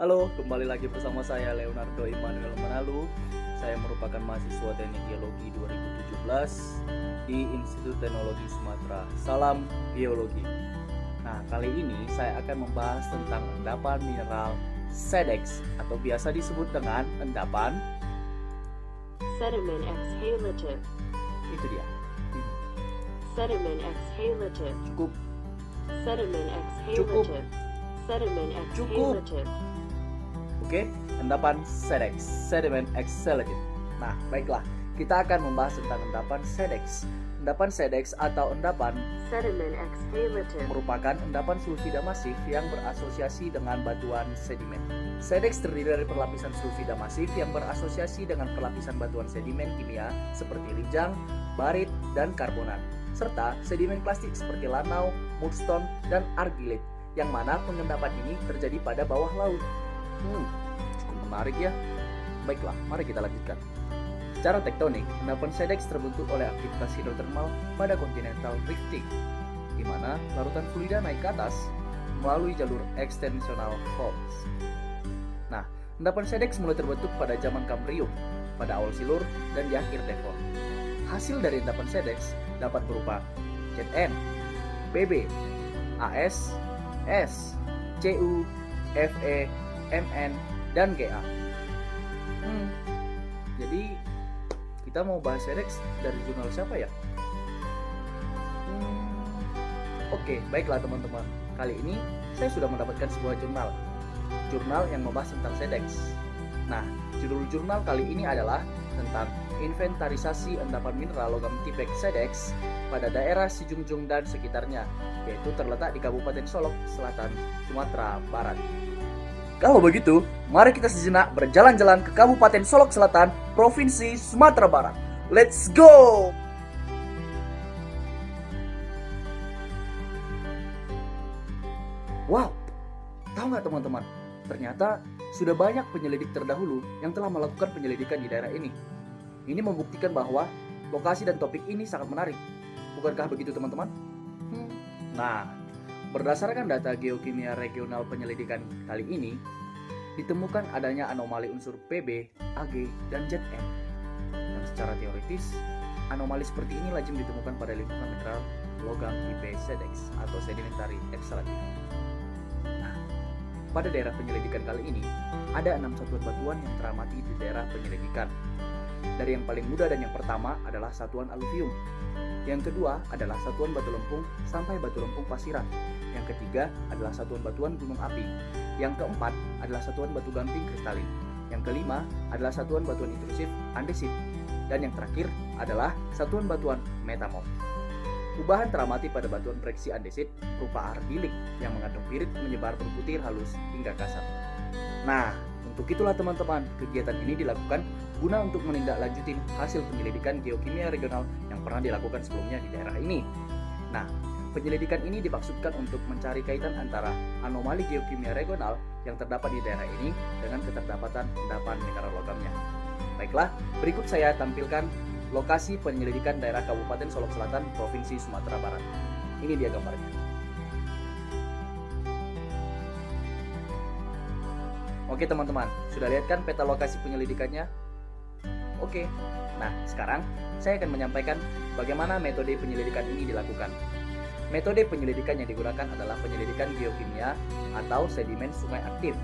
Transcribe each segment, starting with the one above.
Halo, kembali lagi bersama saya Leonardo Immanuel Manalu. Saya merupakan mahasiswa Teknik Geologi 2017 di Institut Teknologi Sumatera. Salam Geologi. Nah, kali ini saya akan membahas tentang endapan mineral SEDEX atau biasa disebut dengan endapan sediment exhalative, itu dia. sediment exhalative, Cukup. sediment exhalative, sediment Cukup. exhalative. Oke, endapan SEDEX, sediment exhalative. Nah, baiklah, kita akan membahas tentang endapan SEDEX. Endapan SEDEX atau endapan Sediment exhalative, merupakan endapan sulfida masif yang berasosiasi dengan batuan sedimen. SEDEX terdiri dari perlapisan sulfida masif yang berasosiasi dengan perlapisan batuan sedimen kimia seperti rijang, barit, dan karbonat, serta sedimen plastik seperti lanau, mudstone, dan argillite, yang mana pengendapan ini terjadi pada bawah laut. Cukup menarik ya. Baiklah, mari kita lanjutkan. Secara tektonik, endapan SEDEX terbentuk oleh aktivitas hidrotermal pada continental rifting, di mana larutan fluida naik ke atas melalui jalur extensional faults. Nah, endapan SEDEX mulai terbentuk pada zaman Kambrium, pada awal Silur, dan di akhir Devon. Hasil dari endapan SEDEX dapat berupa ZN, PB, AS, S, CU, Fe, Mn, dan Ga. Jadi kita mau bahas SEDEX dari jurnal siapa ya? Oke, baiklah teman-teman. Kali ini saya sudah mendapatkan sebuah jurnal yang membahas tentang SEDEX. Nah, judul jurnal kali ini adalah tentang inventarisasi endapan mineral logam tipek SEDEX pada daerah Sijungjung dan sekitarnya, yaitu terletak di Kabupaten Solok, Selatan, Sumatera Barat. Kalau begitu, mari kita sejenak berjalan-jalan ke Kabupaten Solok Selatan, Provinsi Sumatera Barat. Let's go! Wow, tahu nggak teman-teman? Ternyata sudah banyak penyelidik terdahulu yang telah melakukan penyelidikan di daerah ini. Ini membuktikan bahwa lokasi dan topik ini sangat menarik. Bukankah begitu teman-teman? Nah, berdasarkan data geokimia regional penyelidikan kali ini, ditemukan adanya anomali unsur Pb, Ag, dan Zn. Dan secara teoritis, anomali seperti ini lazim ditemukan pada lingkungan mineral logam tipe SEDEX atau sedimentary exhalative. Nah, pada daerah penyelidikan kali ini, ada 6 satuan batuan yang teramati di daerah penyelidikan. Dari yang paling muda dan yang pertama adalah satuan aluvium. Yang kedua adalah satuan batu lempung sampai batu lempung pasiran. Yang ketiga adalah satuan batuan gunung api. Yang keempat adalah satuan batu gamping kristalin. Yang kelima adalah satuan batuan intrusif andesit. Dan yang terakhir adalah satuan batuan metamorf. Ubahan teramati pada batuan breksi andesit berupa argilik yang mengandung pirit menyebar berbutir halus hingga kasar. Nah, untuk itulah teman-teman, kegiatan ini dilakukan guna untuk menindaklanjuti hasil penyelidikan geokimia regional yang pernah dilakukan sebelumnya di daerah ini. Nah, penyelidikan ini dimaksudkan untuk mencari kaitan antara anomali geokimia regional yang terdapat di daerah ini dengan keterdapatan endapan mineral logamnya. Baiklah, berikut saya tampilkan lokasi penyelidikan daerah Kabupaten Solok Selatan, Provinsi Sumatera Barat. Ini dia gambarnya. Oke teman-teman, sudah lihat kan peta lokasi penyelidikannya? Oke, nah sekarang saya akan menyampaikan bagaimana metode penyelidikan ini dilakukan. Metode penyelidikan yang digunakan adalah penyelidikan geokimia atau sedimen sungai aktif,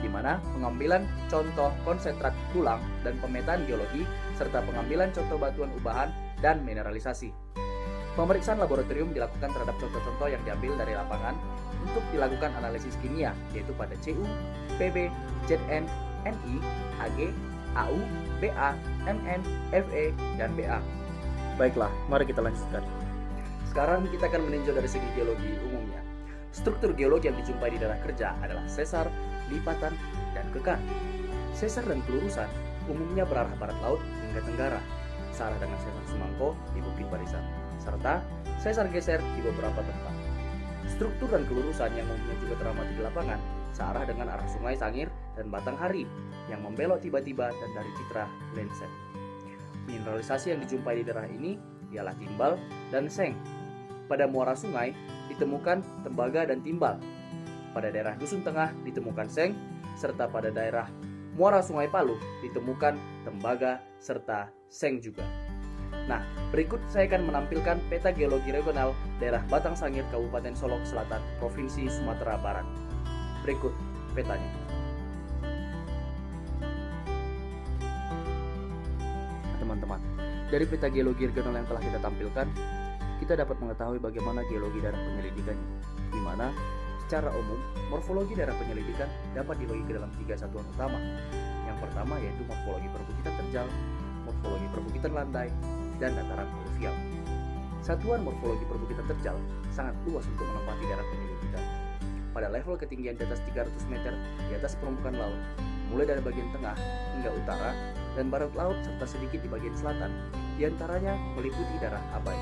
di mana pengambilan contoh konsentrat tulang dan pemetaan geologi, serta pengambilan contoh batuan ubahan dan mineralisasi. Pemeriksaan laboratorium dilakukan terhadap contoh-contoh yang diambil dari lapangan untuk dilakukan analisis kimia, yaitu pada Cu, Pb, Zn, Ni, Ag, Au, Ba, Mn, Fe, dan Ba. Baiklah, mari kita lanjutkan. Sekarang kita akan meninjau dari segi geologi umumnya. Struktur geologi yang dijumpai di daerah kerja adalah sesar, lipatan, dan kekan. Sesar dan kelurusan umumnya berarah barat laut hingga tenggara, searah dengan sesar Semangko di Bukit Barisan, serta sesar geser di beberapa tempat. Struktur dan kelurusan yang umumnya juga teramati di lapangan, searah dengan arah Sungai Sangir dan Batanghari yang membelok tiba-tiba dan dari Citra Lenset. Mineralisasi yang dijumpai di daerah ini ialah timbal dan seng. Pada muara sungai ditemukan tembaga dan timbal. pada daerah Dusun Tengah ditemukan seng, serta pada daerah muara Sungai Palu ditemukan tembaga serta seng juga. Nah, berikut saya akan menampilkan peta geologi regional daerah Batang Sangir Kabupaten Solok Selatan, Provinsi Sumatera Barat. Berikut petanya. Nah, teman-teman, dari peta geologi regional yang telah kita tampilkan, kita dapat mengetahui bagaimana geologi daerah penyelidikannya, di mana secara umum morfologi daerah penyelidikan dapat dibagi ke dalam 3 satuan utama. Yang pertama yaitu morfologi perbukitan terjal, morfologi perbukitan landai, dan dataran aluvial. Satuan morfologi perbukitan terjal sangat luas untuk menempati daerah penyelidikan. Pada level ketinggian di atas 300 meter di atas permukaan laut, mulai dari bagian tengah hingga utara dan barat laut serta sedikit di bagian selatan, diantaranya meliputi daerah Abai,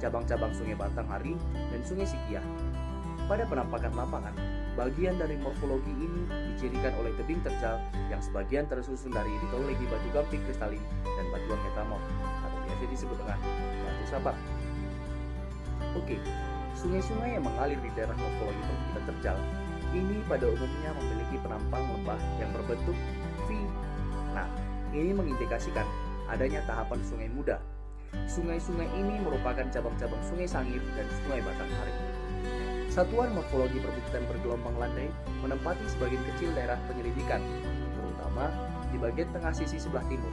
cabang-cabang Sungai Batanghari dan Sungai Sikiah. Pada penampakan lapangan, bagian dari morfologi ini dicirikan oleh tebing terjal yang sebagian tersusun dari litologi batu gamping kristalin dan batuan metamorf atau biasa disebut dengan batu sabat. Oke, sungai-sungai yang mengalir di daerah morfologi perbukitan terjal ini pada umumnya memiliki penampang lembah yang berbentuk V. Nah, ini mengindikasikan adanya tahapan sungai muda. Sungai-sungai ini merupakan cabang-cabang Sungai Sangir dan Sungai Batanghari. Satuan morfologi perbukitan bergelombang landai menempati sebagian kecil daerah penyelidikan, terutama di bagian tengah sisi sebelah timur.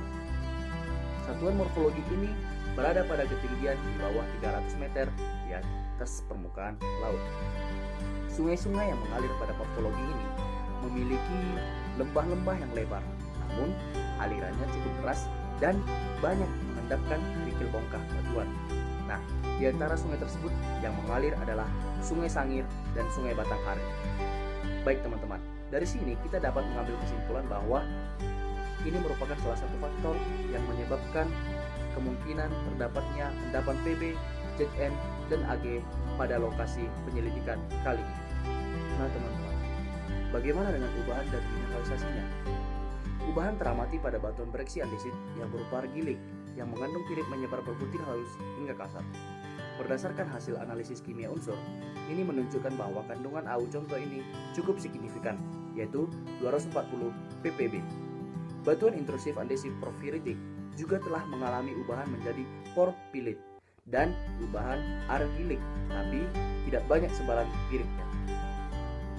Satuan morfologi ini berada pada ketinggian di bawah 300 meter di atas permukaan laut. Sungai-sungai yang mengalir pada morfologi ini memiliki lembah-lembah yang lebar, namun alirannya cukup deras dan banyak mengendapkan kerikil bongkah batuan. Nah, di antara sungai tersebut yang mengalir adalah Sungai Sangir dan Sungai Batanghari. Baik teman-teman, dari sini kita dapat mengambil kesimpulan bahwa ini merupakan salah satu faktor yang menyebabkan kemungkinan terdapatnya endapan PB, ZN, dan AG pada lokasi penyelidikan kali ini. Nah teman-teman, bagaimana dengan ubahan dan mineralisasinya? Ubahan teramati pada batuan bereaksi andesit yang berupa argilik yang mengandung pirit menyebar berbutir halus hingga kasar. Berdasarkan hasil analisis kimia unsur, ini menunjukkan bahwa kandungan AU contoh ini cukup signifikan, yaitu 240 ppb. Batuan intrusif andesit porfiritik juga telah mengalami ubahan menjadi porfilit dan ubahan argilik, tapi tidak banyak sebaran piritnya.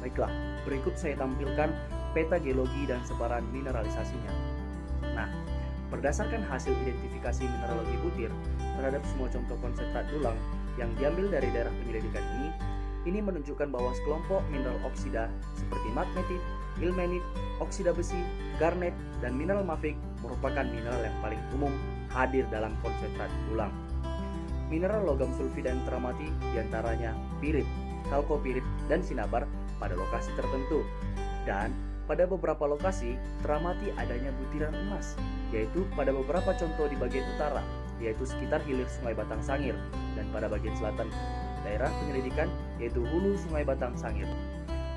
Baiklah, berikut saya tampilkan peta geologi dan sebaran mineralisasinya. Nah, berdasarkan hasil identifikasi mineralogi butir terhadap semua contoh konsentrat tulang yang diambil dari daerah penyelidikan ini menunjukkan bahwa sekelompok mineral oksida seperti magnetit, ilmenit, oksida besi, garnet, dan mineral mafik merupakan mineral yang paling umum hadir dalam konsentrat tulang. Mineral logam sulfida yang teramati diantaranya pirit, kalkopirit, dan sinabar pada lokasi tertentu. Dan pada beberapa lokasi teramati adanya butiran emas, yaitu pada beberapa contoh di bagian utara, yaitu sekitar hilir Sungai Batang Sangir, dan pada bagian selatan daerah penyelidikan, yaitu hulu Sungai Batang Sangir.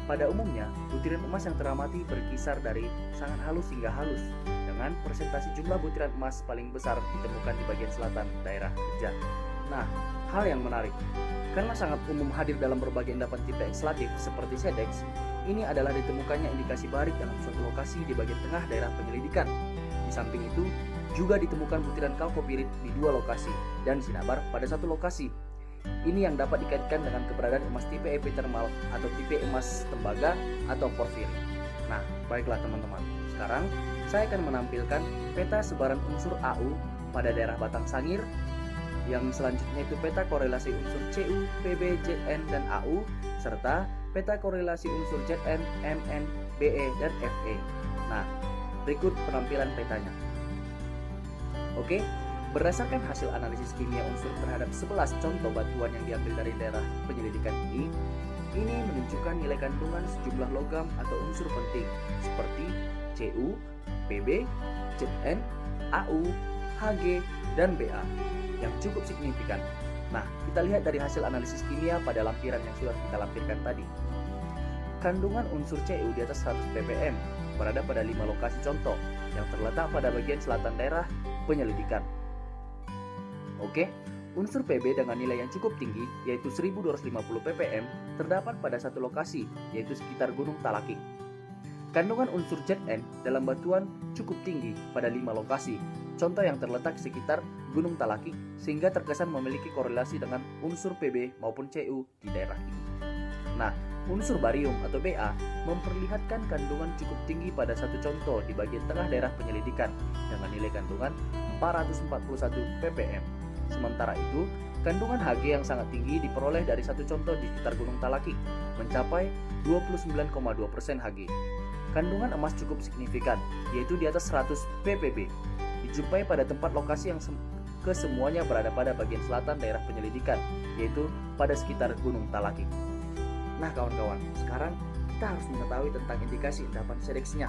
Pada umumnya, butiran emas yang teramati berkisar dari sangat halus hingga halus, dengan persentase jumlah butiran emas paling besar ditemukan di bagian selatan daerah kerja. Nah, hal yang menarik, karena sangat umum hadir dalam berbagai endapan tipe ekslatif seperti sedex, ini adalah ditemukannya indikasi barik dalam suatu lokasi di bagian tengah daerah penyelidikan. Di samping itu, juga ditemukan butiran kalkopirit di 2 lokasi dan sinabar pada 1 lokasi. Ini yang dapat dikaitkan dengan keberadaan emas tipe epithermal atau tipe emas tembaga atau porfiri. Nah, baiklah teman-teman. Sekarang saya akan menampilkan peta sebaran unsur AU pada daerah Batang Sangir. Yang selanjutnya itu peta korelasi unsur Cu, Pb, Zn, dan AU, serta peta korelasi unsur Zn, Mn, Be, dan Fe. Nah, berikut penampilan petanya. Oke, berdasarkan hasil analisis kimia unsur terhadap 11 contoh batuan yang diambil dari daerah penyelidikan ini menunjukkan nilai kandungan sejumlah logam atau unsur penting seperti Cu, Pb, Zn, AU, Hg, dan Ba yang cukup signifikan. Nah, kita lihat dari hasil analisis kimia pada lampiran yang sudah kita lampirkan tadi. Kandungan unsur Cu di atas 100 ppm berada pada 5 lokasi contoh yang terletak pada bagian selatan daerah penyelidikan. Oke, Unsur Pb dengan nilai yang cukup tinggi, yaitu 1250 ppm, terdapat pada satu lokasi, yaitu sekitar Gunung Talaking. Kandungan unsur Zn dalam batuan cukup tinggi pada 5 lokasi, contoh yang terletak sekitar Gunung Talaking, sehingga terkesan memiliki korelasi dengan unsur Pb maupun Cu di daerah ini. Nah, unsur barium atau Ba memperlihatkan kandungan cukup tinggi pada satu contoh di bagian tengah daerah penyelidikan dengan nilai kandungan 441 ppm. Sementara itu, kandungan Hg yang sangat tinggi diperoleh dari satu contoh di sekitar Gunung Talaking, mencapai 29,2% Hg. Kandungan emas cukup signifikan, yaitu di atas 100 ppb. Dijumpai pada tempat lokasi yang kesemuanya berada pada bagian selatan daerah penyelidikan, yaitu pada sekitar Gunung Talaking. Nah kawan-kawan, sekarang kita harus mengetahui tentang indikasi endapan SEDEX-nya.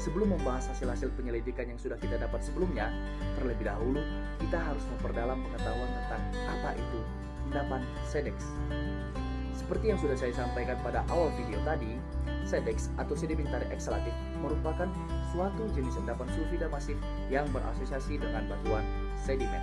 Sebelum membahas hasil-hasil penyelidikan yang sudah kita dapat sebelumnya, terlebih dahulu kita harus memperdalam pengetahuan tentang apa itu endapan SEDEX. Seperti yang sudah saya sampaikan pada awal video tadi, SEDEX atau sedimentary exhalative merupakan suatu jenis endapan sulfida masif yang berasosiasi dengan batuan sedimen.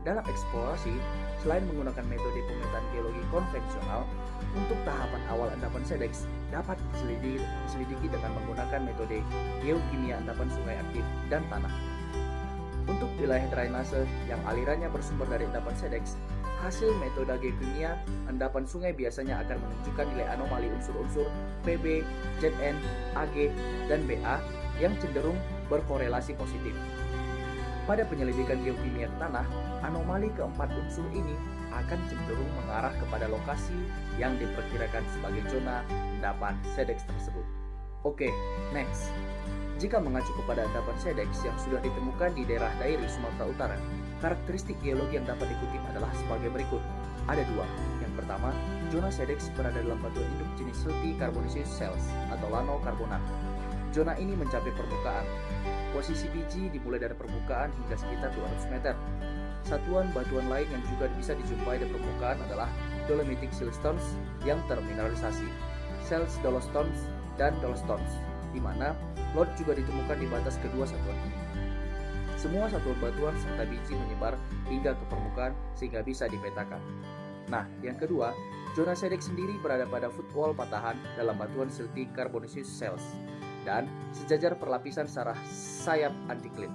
Dalam eksplorasi, selain menggunakan metode pemetaan geologi konvensional, untuk tahapan awal endapan SEDEX dapat diselidiki dengan menggunakan metode geokimia endapan sungai aktif dan tanah. Untuk wilayah drainase yang alirannya bersumber dari endapan SEDEX, hasil metode geokimia endapan sungai biasanya akan menunjukkan nilai anomali unsur-unsur Pb, Zn, Ag, dan Ba yang cenderung berkorelasi positif. Pada penyelidikan geokimia tanah, anomali keempat unsur ini akan cenderung mengarah kepada lokasi yang diperkirakan sebagai zona endapan SEDEX tersebut. Oke, next. Jika mengacu kepada endapan SEDEX yang sudah ditemukan di daerah Dairi, Sumatera Utara, karakteristik geologi yang dapat dikutip adalah sebagai berikut. Ada dua. Yang pertama, zona SEDEX berada dalam batuan induk jenis silty carbonaceous shales atau lano-karbonat. Zona ini mencapai permukaan. Posisi biji dimulai dari permukaan hingga sekitar 200 meter. Satuan batuan lain yang juga bisa dijumpai di permukaan adalah dolomitic siltstones yang termineralisasi, shales dolostones, dan dolostones, di mana lot juga ditemukan di batas kedua satuan ini. Semua satuan batuan serta biji menyebar hingga ke permukaan sehingga bisa dipetakan. Nah, yang kedua, zona SEDEX sendiri berada pada footwall patahan dalam batuan silty carbonaceous shales dan sejajar perlapisan secara sayap antikline.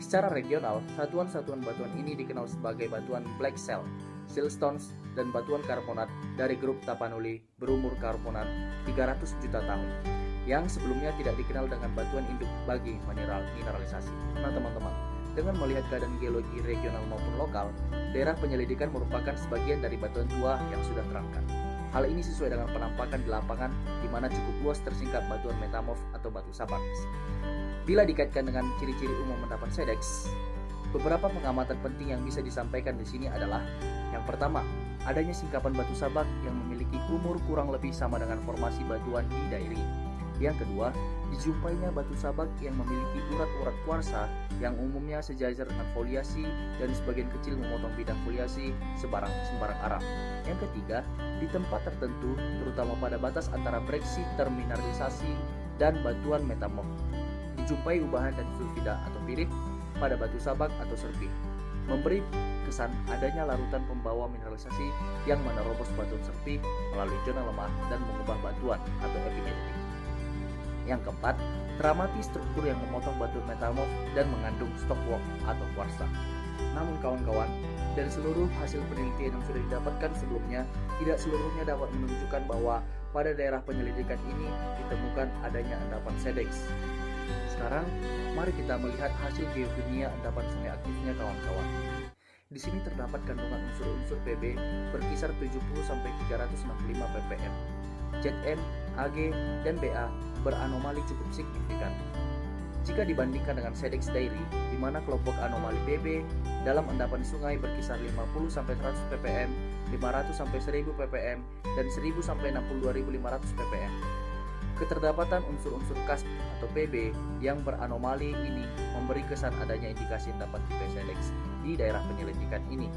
Secara regional, satuan-satuan batuan ini dikenal sebagai batuan black shale, siltstones, dan batuan karbonat dari grup Tapanuli berumur karbonat 300 juta tahun, yang sebelumnya tidak dikenal dengan batuan induk bagi mineralisasi. Nah teman-teman, dengan melihat keadaan geologi regional maupun lokal, daerah penyelidikan merupakan sebagian dari batuan tua yang sudah terangkat. Hal ini sesuai dengan penampakan di lapangan, di mana cukup luas tersingkap batuan metamorf atau batu sabak. Bila dikaitkan dengan ciri-ciri umum endapan SEDEX, beberapa pengamatan penting yang bisa disampaikan di sini adalah: yang pertama, adanya singkapan batu sabak yang memiliki umur kurang lebih sama dengan formasi batuan di Dairi. Yang kedua, dijumpainya batu sabak yang memiliki urat-urat kuarsa yang umumnya sejajar dengan foliasi dan sebagian kecil memotong bidang foliasi sembarang arah. Yang ketiga, di tempat tertentu, terutama pada batas antara breksi termineralisasi dan batuan metamorf, dijumpai ubahan dan sulfida atau pirit pada batu sabak atau serpih, memberi kesan adanya larutan pembawa mineralisasi yang menerobos batuan serpih melalui zona lemah dan mengubah batuan atau epigenetik. Yang keempat, teramati struktur yang memotong batuan metamorf dan mengandung stockwork atau kuarsa. Namun kawan-kawan, dari seluruh hasil penelitian yang sudah didapatkan sebelumnya, tidak seluruhnya dapat menunjukkan bahwa pada daerah penyelidikan ini ditemukan adanya endapan SEDEX. Sekarang, mari kita melihat hasil geokimia endapan sungai aktifnya kawan-kawan. Di sini terdapat kandungan unsur-unsur Pb berkisar 70-365 ppm. Zn, Ag, dan Ba beranomali cukup signifikan. Jika dibandingkan dengan SEDEX Dairi, di mana kelompok anomali Pb dalam endapan sungai berkisar 50-100 ppm, 500-1000 ppm, dan 1000-62.500 ppm. Keterlambatan unsur-unsur KASP atau Pb yang beranomali ini memberi kesan adanya indikasi endapan tipe SEDEX di daerah penyelidikan ini.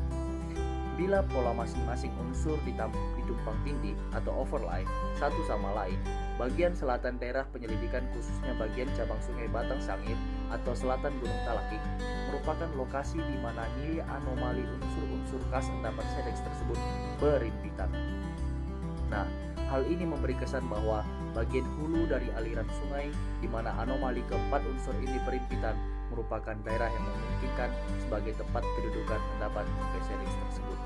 Bila pola masing-masing unsur ditumpang tindih atau overlay satu sama lain, bagian selatan daerah penyelidikan khususnya bagian cabang sungai Batang Sangir atau selatan Gunung Talakik merupakan lokasi di mana nilai anomali unsur-unsur khas endapan Sedex tersebut berimpitan. Nah, hal ini memberi kesan bahwa bagian hulu dari aliran sungai di mana anomali keempat unsur ini berimpitan merupakan daerah yang memungkinkan sebagai tempat kedudukan endapan tipe Sedex tersebut.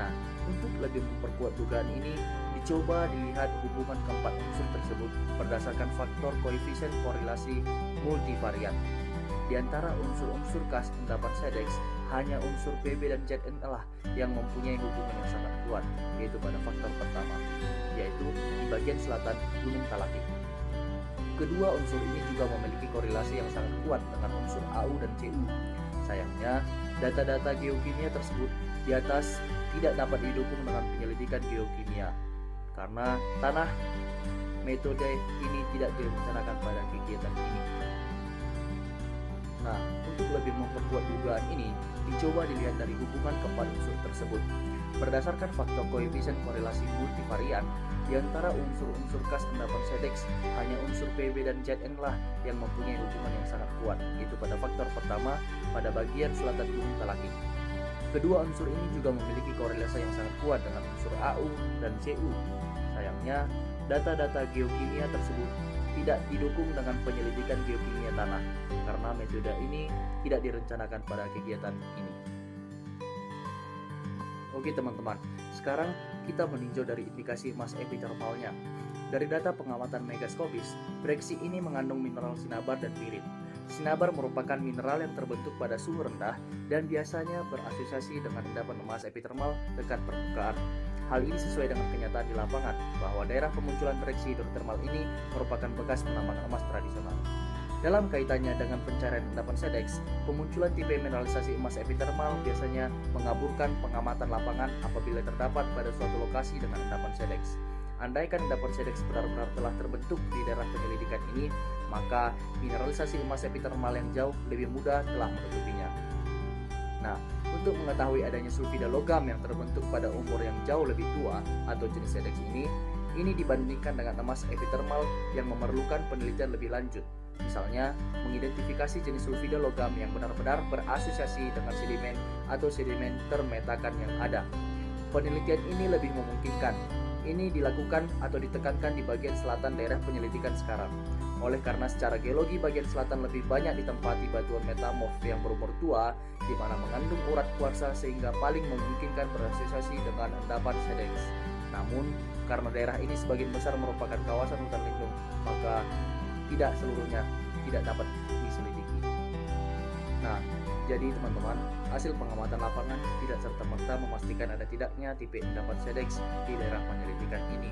Nah, untuk lebih memperkuat dugaan ini, dicoba dilihat hubungan keempat unsur tersebut berdasarkan faktor koefisien korelasi multivarian. Di antara unsur-unsur khas endapan Sedex, hanya unsur Pb dan Zn lah yang mempunyai hubungan yang sangat kuat, yaitu pada faktor pertama, yaitu di bagian selatan Gunung Talakik. Kedua unsur ini juga memiliki korelasi yang sangat kuat dengan unsur Au dan Cu. Sayangnya, data-data geokimia tersebut di atas tidak dapat didukung dengan penyelidikan geokimia karena tanah metode ini tidak direncanakan pada kegiatan ini. Nah, untuk lebih memperkuat dugaan ini, dicoba dilihat dari hubungan keempat unsur tersebut. Berdasarkan faktor koefisien korelasi multivarian, di antara unsur-unsur khas endapan Sedex, hanya unsur Pb dan Zn lah yang mempunyai hubungan yang sangat kuat, yaitu pada faktor pertama pada bagian selatan Gunung Talakik. Kedua unsur ini juga memiliki korelasi yang sangat kuat dengan unsur Au dan Cu. Sayangnya, data-data geokimia tersebut tidak didukung dengan penyelidikan geokimia tanah karena metode ini tidak direncanakan pada kegiatan ini. Oke teman-teman, sekarang kita meninjau dari indikasi emas epitermalnya. Dari data pengamatan megaskopis, breksi ini mengandung mineral sinabar dan pirit. Sinabar merupakan mineral yang terbentuk pada suhu rendah dan biasanya berasosiasi dengan endapan emas epitermal dekat permukaan. Hal ini sesuai dengan kenyataan di lapangan bahwa daerah pemunculan breksi hidrotermal ini merupakan bekas penambangan emas tradisional. Dalam kaitannya dengan pencarian endapan Sedex, pemunculan tipe mineralisasi emas epitermal biasanya mengaburkan pengamatan lapangan apabila terdapat pada suatu lokasi dengan endapan Sedex. Andaikan endapan Sedex benar-benar telah terbentuk di daerah penyelidikan ini, maka mineralisasi emas epitermal yang jauh lebih mudah telah menutupinya. Nah, untuk mengetahui adanya sulfida logam yang terbentuk pada umur yang jauh lebih tua atau jenis Sedex ini dibandingkan dengan emas epitermal yang memerlukan penelitian lebih lanjut. Misalnya, mengidentifikasi jenis sulfida logam yang benar-benar berasosiasi dengan sedimen atau sedimen termetakan yang ada. Penelitian ini lebih memungkinkan. Ini dilakukan atau ditekankan di bagian selatan daerah penyelidikan sekarang. Oleh karena secara geologi bagian selatan lebih banyak ditempati batuan metamorf yang berumur tua, di mana mengandung urat kuarsa sehingga paling memungkinkan berasosiasi dengan endapan Sedex. Namun, karena daerah ini sebagian besar merupakan kawasan hutan lindung, maka tidak seluruhnya tidak dapat diselidiki. Nah, jadi teman-teman, hasil pengamatan lapangan tidak serta-merta memastikan ada tidaknya tipe endapan Sedex di daerah penyelidikan ini,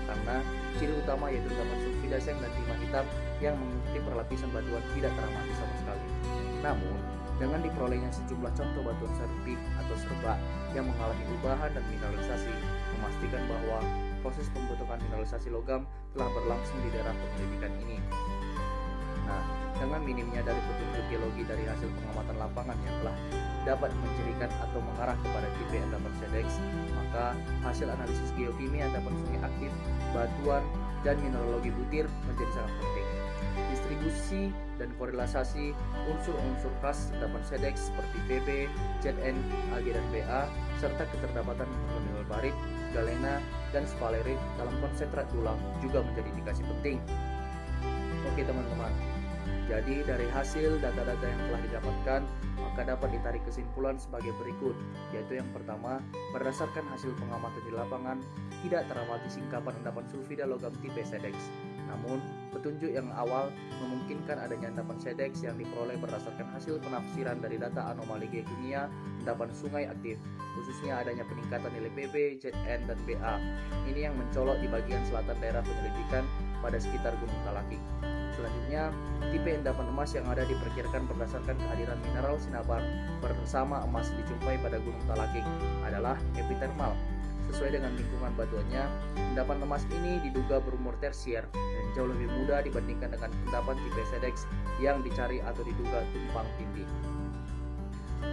karena ciri utama yaitu endapan sulfida seng dan timah hitam yang mengikuti perlapisan batuan tidak teramati sama sekali. Namun, dengan diperolehnya sejumlah contoh batuan serpih atau serba yang mengalami ubahan dan mineralisasi, memastikan bahwa proses pembentukan mineralisasi logam telah berlangsung di daerah penyelidikan ini. Nah, dengan minimnya dari petunjuk geologi dari hasil pengamatan lapangan yang telah dapat mencirikan atau mengarah kepada tipe endapan Sedex, maka hasil analisis geokimia endapan sungai aktif, batuan, dan mineralogi butir menjadi sangat penting. Distribusi dan korelasi unsur-unsur khas endapan Sedex seperti Pb, Zn, Ag, dan Ba, serta keterdapatan mineral barit, galena, dan sphalerite dalam konsentrat tulang juga menjadi indikasi penting. Oke teman-teman, jadi dari hasil data-data yang telah didapatkan, maka dapat ditarik kesimpulan sebagai berikut, yaitu yang pertama, berdasarkan hasil pengamatan di lapangan, tidak teramati singkapan endapan sulfida logam tipe Sedex. Namun, petunjuk yang awal memungkinkan adanya endapan Sedex yang diperoleh berdasarkan hasil penafsiran dari data anomali geokimia endapan sungai aktif, khususnya adanya peningkatan nilai Pb, Zn, dan Ba. Ini yang mencolok di bagian selatan daerah penyelidikan pada sekitar Gunung Talakik. Selanjutnya, tipe endapan emas yang ada diperkirakan berdasarkan kehadiran mineral sinabar bersama emas dijumpai pada Gunung Talakik adalah epitermal. Sesuai dengan lingkungan batuannya, endapan emas ini diduga berumur tersier dan jauh lebih mudah dibandingkan dengan endapan tipe Sedex yang dicari atau diduga tumpang tindih.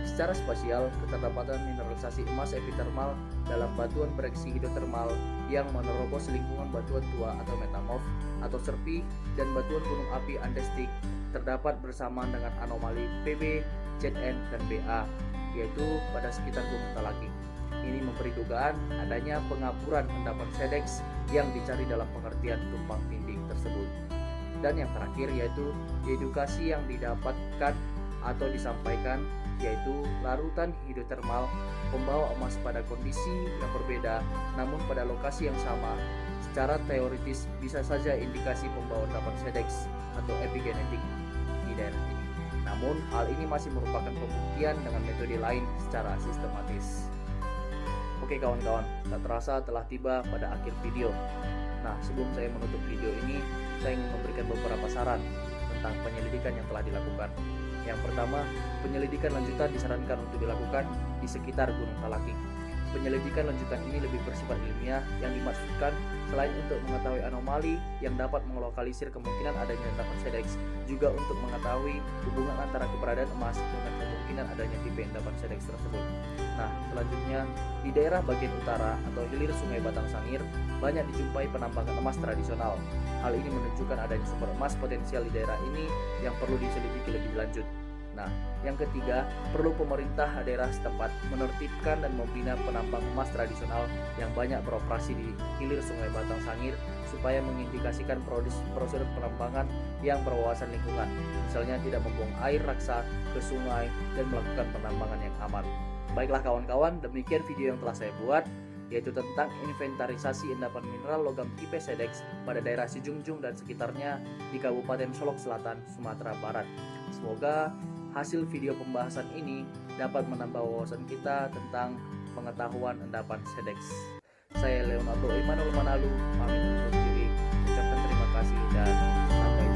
Secara spasial, keterdapatan mineralisasi emas epitermal dalam batuan breksi hidrotermal yang menerobos lingkungan batuan tua atau metamorf atau serpih dan batuan gunung api andestik terdapat bersamaan dengan anomali PB, ZN, dan BA, yaitu pada sekitar Gunung Talaki. Ini memberi dugaan adanya pengapuran endapan SEDEX yang dicari dalam pengertian tumpang tindih tersebut. Dan yang terakhir yaitu edukasi yang didapatkan atau disampaikan, yaitu larutan hidrotermal membawa emas pada kondisi yang berbeda namun pada lokasi yang sama. Secara teoritis bisa saja indikasi pembawa endapan SEDEX atau epigenetik di daerah ini. Namun hal ini masih merupakan pembuktian dengan metode lain secara sistematis. Oke kawan-kawan, tak terasa telah tiba pada akhir video. Nah, sebelum saya menutup video ini, saya ingin memberikan beberapa saran tentang penyelidikan yang telah dilakukan. Yang pertama, penyelidikan lanjutan disarankan untuk dilakukan di sekitar Gunung Talaki. Penyelidikan lanjutan ini lebih bersifat ilmiah yang dimaksudkan selain untuk mengetahui anomali yang dapat melokalisir kemungkinan adanya endapan SEDEX, juga untuk mengetahui hubungan antara keberadaan emas dengan kemungkinan adanya tipe endapan SEDEX tersebut. Nah, selanjutnya di daerah bagian utara atau hilir Sungai Batang Sangir banyak dijumpai penambangan emas tradisional. Hal ini menunjukkan adanya sumber emas potensial di daerah ini yang perlu diselidiki lebih lanjut. Nah, yang ketiga, perlu pemerintah daerah setempat menertibkan dan membina penambang emas tradisional yang banyak beroperasi di hilir Sungai Batang Sangir supaya mengindikasikan prosedur penambangan yang berwawasan lingkungan, misalnya tidak membuang air raksa ke sungai dan melakukan penambangan yang aman. Baiklah kawan-kawan, demikian video yang telah saya buat, yaitu tentang inventarisasi endapan mineral logam tipe SEDEX pada daerah Sijungjung dan sekitarnya di Kabupaten Solok Selatan, Sumatera Barat. Semoga hasil video pembahasan ini dapat menambah wawasan kita tentang pengetahuan endapan SEDEX. Saya Leonardo Imanul Manalu, pamit undur diri. Ucapkan terima kasih dan sampai